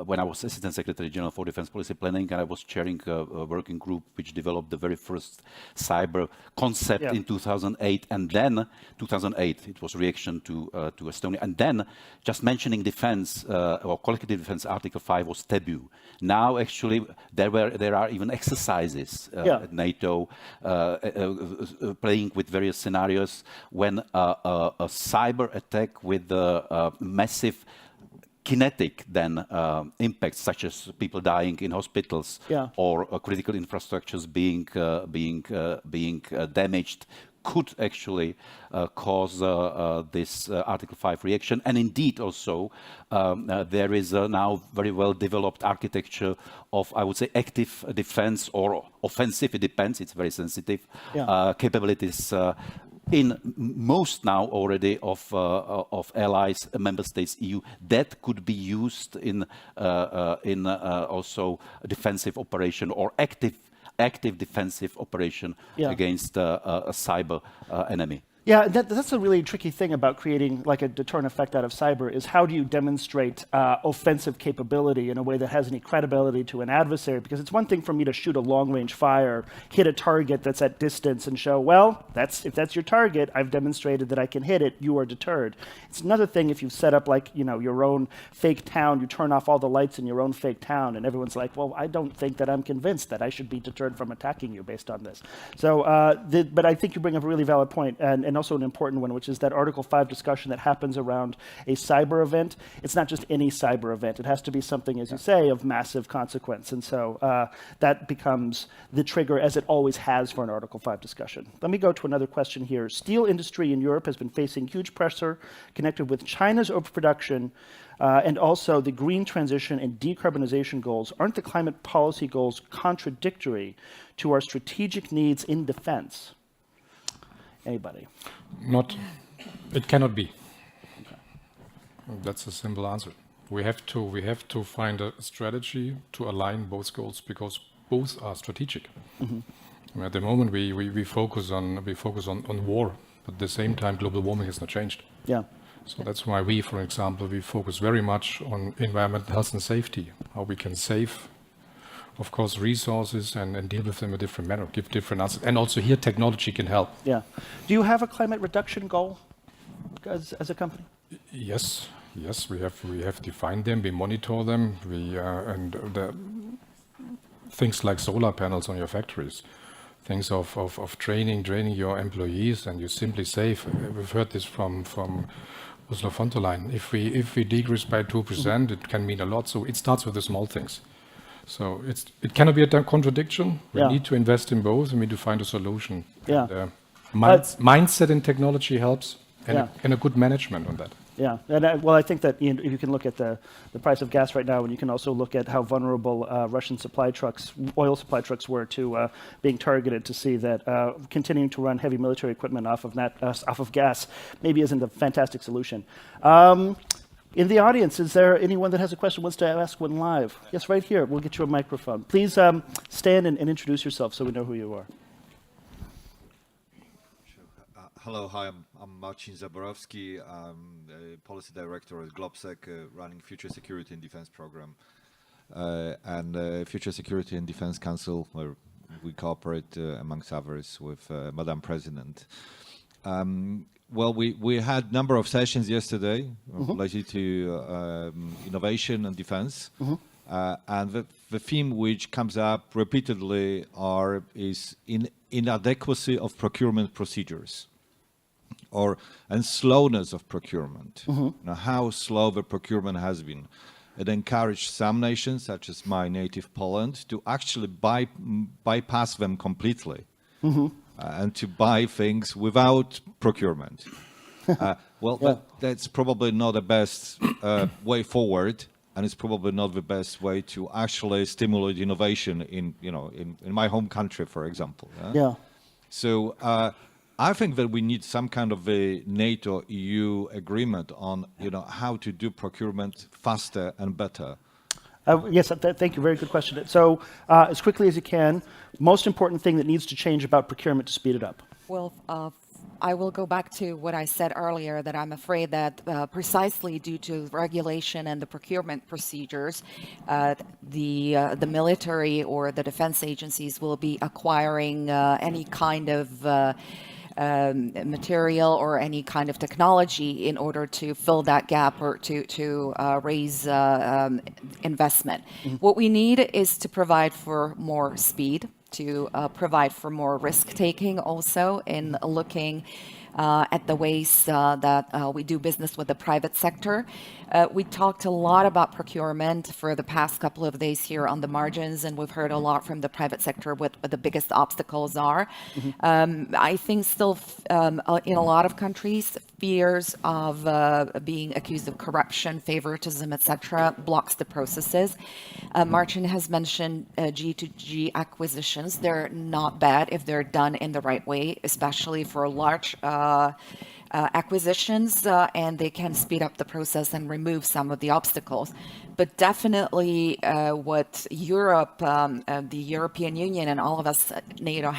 when I was Assistant Secretary General for Defense Policy Planning, and I was chairing a working group which developed the very first cyber concept in 2008, and then 2008 it was reaction to Estonia, and then just mentioning defense or collective defense Article 5 was taboo. Now actually there are even exercises at NATO playing with various scenarios when a cyber attack with massive kinetic then impacts, such as people dying in hospitals or critical infrastructures being damaged, could actually cause this Article 5 reaction. And indeed also there is now very well developed architecture of, I would say, active defense or offensive, it depends, it's very sensitive, capabilities in most now already of allies, member states, EU, that could be used in also a defensive operation or active defensive operation against a cyber enemy. Yeah, that's a really tricky thing about creating like a deterrent effect out of cyber is how do you demonstrate offensive capability in a way that has any credibility to an adversary? Because it's one thing for me to shoot a long-range fire, hit a target that's at distance and show, well, if that's your target, I've demonstrated that I can hit it, you are deterred. It's another thing if you set up like, you know, your own fake town, you turn off all the lights in your own fake town, and everyone's like, well, I don't think that I'm convinced that I should be deterred from attacking you based on this. So, but I think you bring up a really valid point, and also an important one, which is that Article 5 discussion that happens around a cyber event. It's not just any cyber event. It has to be something, as you say, of massive consequence. And so that becomes the trigger, as it always has for an Article 5 discussion. Let me go to another question here. Steel industry in Europe has been facing huge pressure connected with China's overproduction and also the green transition and decarbonization goals. Aren't the climate policy goals contradictory to our strategic needs in defense? Anybody? It cannot be. Okay. That's a simple answer. We have to find a strategy to align both goals because both are strategic. Mm-hmm. I mean, at the moment we focus on war, but at the same time global warming has not changed. Yeah. So that's why we, for example, we focus very much on environmental health and safety, how we can save, of course, resources and deal with them in a different manner, give different answers. And also here technology can help. Yeah. Do you have a climate reduction goal as a company? Yes, we have defined them, we monitor them, things like solar panels on your factories, things of training your employees, and you simply save. We've heard this from Ursula von der Leyen. If we decrease by 2%, it can mean a lot. So it starts with the small things. So it cannot be a contradiction. We need to invest in both, and we need to find a solution. Yeah. And, mindset in technology helps, and a good management on that. Yeah, and well, I think that you can look at the price of gas right now, and you can also look at how vulnerable Russian oil supply trucks were to being targeted, to see that continuing to run heavy military equipment off of gas maybe isn't a fantastic solution. In the audience, is there anyone that has a question, wants to ask one live? Yes, right here. We'll get you a microphone. Please stand and introduce yourself so we know who you are. Hello, hi, I'm Marcin Zaborowski. I'm a policy director at GlobeSec, running Future Security and Defense Program. And Future Security and Defense Council, where we cooperate, amongst others, with Madam President. Well, we had a number of sessions yesterday related to innovation and defense. And the theme which comes up repeatedly is inadequacy of procurement procedures. And slowness of procurement. Now, how slow the procurement has been. It encouraged some nations, such as my native Poland, to actually bypass them completely and to buy things without procurement. That's probably not the best way forward, and it's probably not the best way to actually stimulate innovation in my home country, for example. So. I think that we need some kind of a NATO-EU agreement on, how to do procurement faster and better. Yes, thank you. Very good question. So, as quickly as you can, most important thing that needs to change about procurement to speed it up. Well, I will go back to what I said earlier, that I'm afraid that precisely due to regulation and the procurement procedures, the military or the defense agencies will be acquiring any kind of material or any kind of technology in order to fill that gap or to raise investment. What we need is to provide for more speed, to provide for more risk-taking also in looking at the ways that we do business with the private sector. We talked a lot about procurement for the past couple of days here on the margins, and we've heard a lot from the private sector what the biggest obstacles are. I think still in a lot of countries, fears of being accused of corruption, favoritism, etc., blocks the processes. Marcin has mentioned G2G acquisitions. They're not bad if they're done in the right way, especially for large acquisitions, and they can speed up the process and remove some of the obstacles. But definitely what Europe, the European Union and all of us at NATO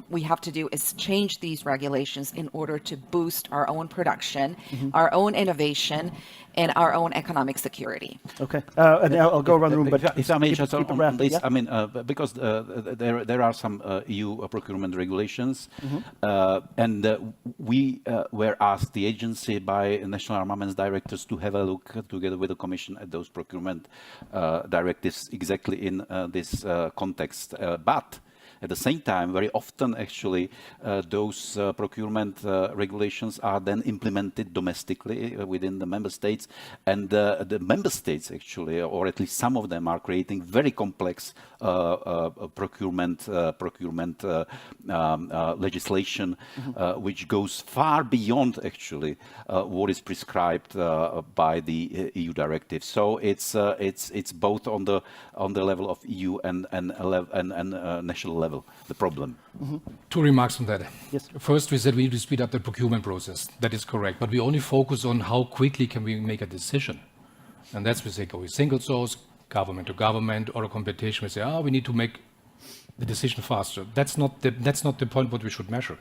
we have to do is change these regulations in order to boost our own production, our own innovation, and our own economic security. Okay, and I'll go around the room, but if I may just keep it on wrapped, this, yeah? I mean, because there are some EU procurement regulations, and we were asked, the agency, by national armaments directors to have a look together with the Commission at those procurement directives exactly in this context. But at the same time, very often, actually, those procurement regulations are then implemented domestically within the member states, and the member states, actually, or at least some of them, are creating very complex procurement legislation, which goes far beyond, actually, what is prescribed by the EU directive. So it's both on the level of EU and national level. The problem. 2 remarks on that. Yes. First, we said we need to speed up the procurement process. That is correct. But we only focus on how quickly can we make a decision. And that's we say go with single source, government to government, or a competition. We say, we need to make the decision faster. That's not the point what we should measure.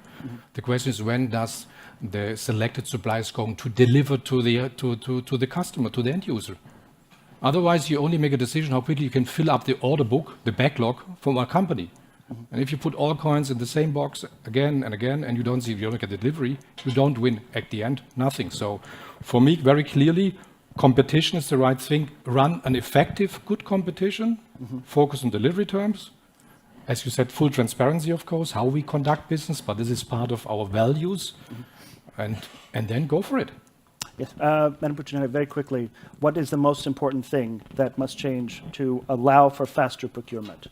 The question is, when does the selected suppliers going to deliver to the customer, to the end user? Otherwise, you only make a decision how quickly you can fill up the order book, the backlog from a company. And if you put all coins in the same box again and again, and you don't get the delivery, you don't win at the end, nothing. So for me, very clearly, competition is the right thing. Run an effective, good competition, focus on delivery terms. As you said, full transparency, of course, how we conduct business, but this is part of our values, and then go for it. Yes, Madam Pucciarelli, very quickly, what is the most important thing that must change to allow for faster procurement?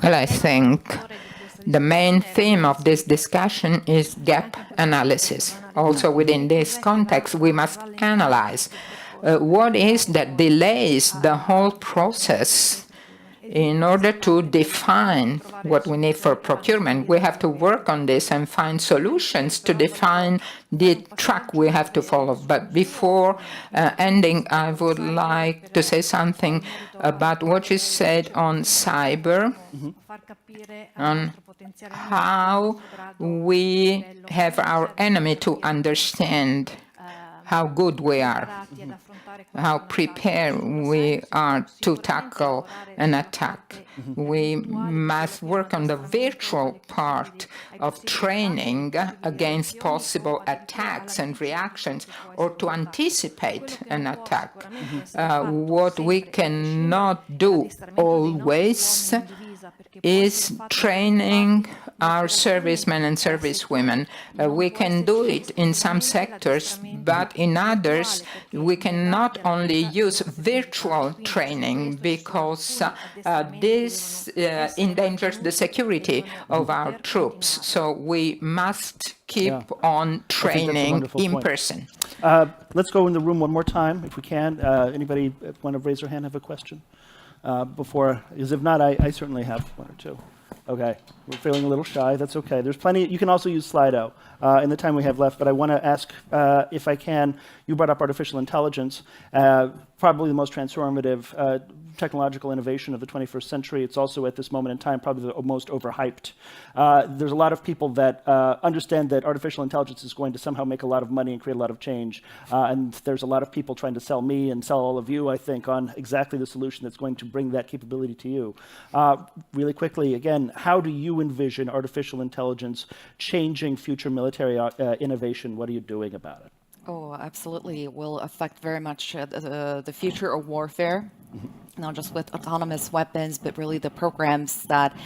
Well, I think the main theme of this discussion is gap analysis. Also within this context, we must analyze what is that delays the whole process. In order to define what we need for procurement, we have to work on this and find solutions to define the track we have to follow. But before ending, I would like to say something about what you said on cyber, on how we have our enemy to understand how good we are, how prepared we are to tackle an attack. We must work on the virtual part of training against possible attacks and reactions, or to anticipate an attack. What we cannot do always is training our servicemen and servicewomen. We can do it in some sectors, but in others we can not only use virtual training, because this endangers the security of our troops. So we must keep on training in person. Let's go in the room one more time, if we can. Anybody want to raise their hand, have a question? Before, because if not, I certainly have one or two. Okay, we're feeling a little shy. That's okay. There's plenty. You can also use Slido in the time we have left, but I want to ask, if I can, You brought up artificial intelligence, probably the most transformative technological innovation of the 21st century. It's also at this moment in time probably the most overhyped. There's a lot of people that understand that artificial intelligence is going to somehow make a lot of money and create a lot of change. And there's a lot of people trying to sell me and sell all of you, I think, on exactly the solution that's going to bring that capability to you. Really quickly, again, how do you envision artificial intelligence changing future military innovation? What are you doing about it? Oh, absolutely. It will affect very much the future of warfare, not just with autonomous weapons, but really the programs that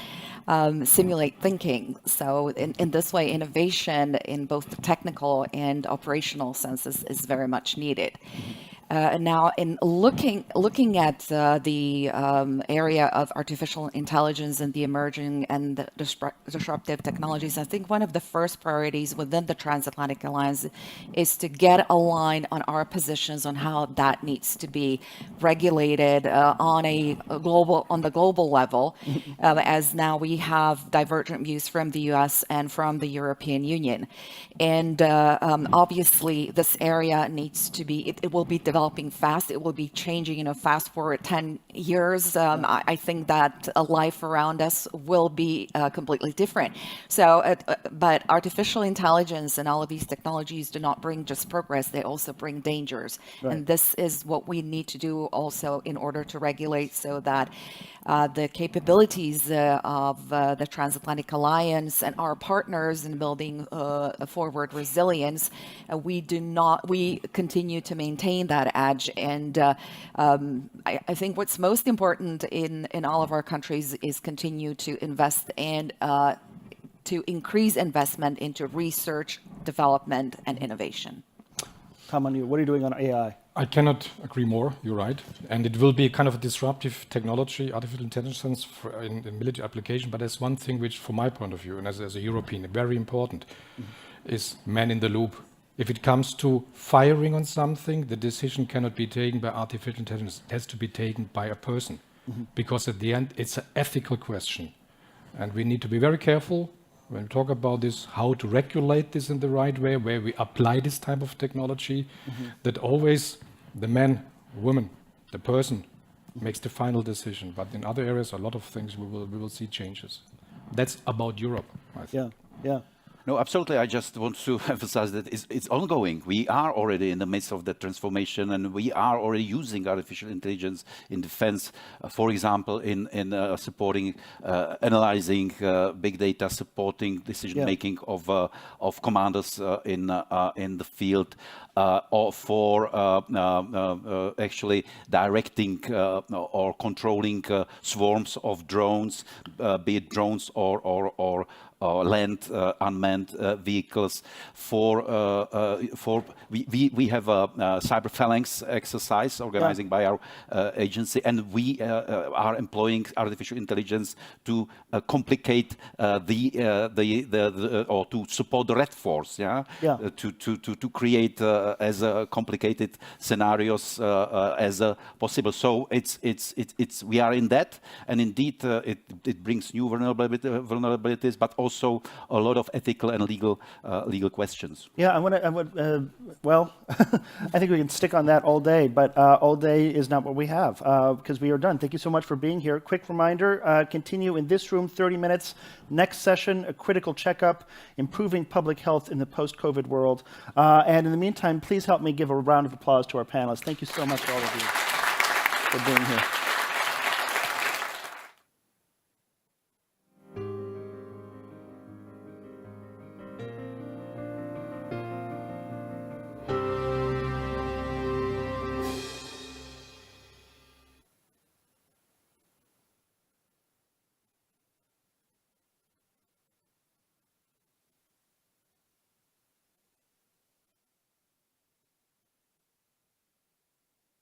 simulate thinking. So in this way, innovation in both the technical and operational senses is very much needed. Now, in looking at the area of artificial intelligence and the emerging and the disruptive technologies, I think one of the first priorities within the Transatlantic Alliance is to get aligned on our positions on how that needs to be regulated on the global level, as now we have divergent views from the U.S. and from the European Union. And obviously, this area needs to be, it will be developing fast. It will be changing, fast forward 10 years. I think that life around us will be completely different. So, but artificial intelligence and all of these technologies do not bring just progress, they also bring dangers. Right. And this is what we need to do also in order to regulate so that the capabilities of the Transatlantic Alliance and our partners in building a forward resilience, we continue to maintain that edge. And I think what's most important in all of our countries is continue to invest and to increase investment into research, development, and innovation. Tom, on you, what are you doing on AI? I cannot agree more, you're right. And it will be kind of a disruptive technology, artificial intelligence in military application. But there's one thing which, from my point of view, and as a European, very important, is man in the loop. If it comes to firing on something, the decision cannot be taken by artificial intelligence. It has to be taken by a person. Because at the end, it's an ethical question. And we need to be very careful when we talk about this, how to regulate this in the right way, where we apply this type of technology, that always the man, woman, the person makes the final decision. But in other areas, a lot of things we will see changes. That's about Europe, I think. Yeah. No, absolutely. I just want to emphasize that it's ongoing. We are already in the midst of that transformation, and we are already using artificial intelligence in defense, for example, in supporting, analyzing big data, supporting decision-making of commanders in the field, or for actually directing or controlling swarms of drones, be it drones or land unmanned vehicles. We have a cyber phalanx exercise organizing by our agency, and we are employing artificial intelligence to complicate or to support the Red Force, to create as complicated scenarios as possible. So it's we are in that, and indeed it brings new vulnerabilities, but also a lot of ethical and legal questions. Yeah, well, I think we can stick on that all day, but all day is not what we have, because we are done. Thank you so much for being here. Quick reminder, continue in this room, 30 minutes. Next session, a critical checkup, improving public health in the post-COVID world. And in the meantime, please help me give a round of applause to our panelists. Thank you so much to all of you for being here.